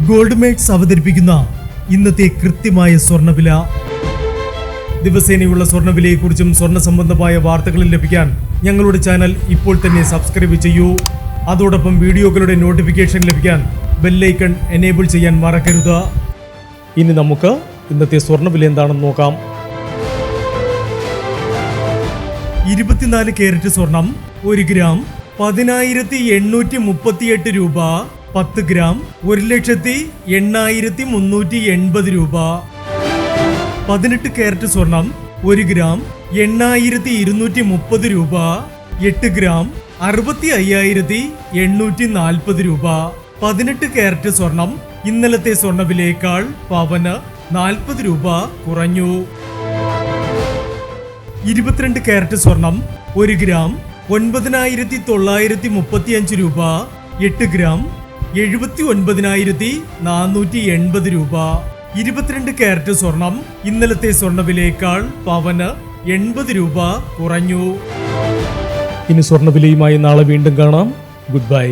Gold makes അവതരിപ്പിക്കുന്ന ഇന്നത്തെ കൃത്യമായ സ്വർണ്ണവില. ദിവസേനയുള്ള സ്വർണ്ണവിലയെക്കുറിച്ചും സ്വർണ്ണ സംബന്ധമായ വാർത്തകളും ലഭിക്കാൻ ഞങ്ങളുടെ ചാനൽ ഇപ്പോൾ തന്നെ സബ്സ്ക്രൈബ് ചെയ്യൂ. അതോടൊപ്പം വീഡിയോകളുടെ നോട്ടിഫിക്കേഷൻ ലഭിക്കാൻ ബെല്ലൈക്കൺ എനേബിൾ ചെയ്യാൻ മറക്കരുത്. ഇനി നമുക്ക് ഇന്നത്തെ സ്വർണ്ണവില എന്താണെന്ന് നോക്കാം. 24 കാരറ്റ് സ്വർണം 1 ഗ്രാം 10,838 രൂപ. 10 ഗ്രാം 1,08,380 രൂപ. 18 കാരറ്റ് സ്വർണം 1 ഗ്രാം 8,230 രൂപ. 8 ഗ്രാം 65,840 രൂപ. 18 കാരറ്റ് സ്വർണം ഇന്നലത്തെ സ്വർണ്ണവിലയേക്കാൾ പവന് 40 രൂപ കുറഞ്ഞു. 22 കാരറ്റ് സ്വർണം 1 ഗ്രാം 9,935 രൂപ. 8 ഗ്രാം 79,480 രൂപ. 22 കാരറ്റ് സ്വർണം ഇന്നലത്തെ സ്വർണ്ണവിലയേക്കാൾ പവന് 80 രൂപ കുറഞ്ഞു. ഇനി സ്വർണ്ണവിലയുമായി നാളെ വീണ്ടും കാണാം. Good bye.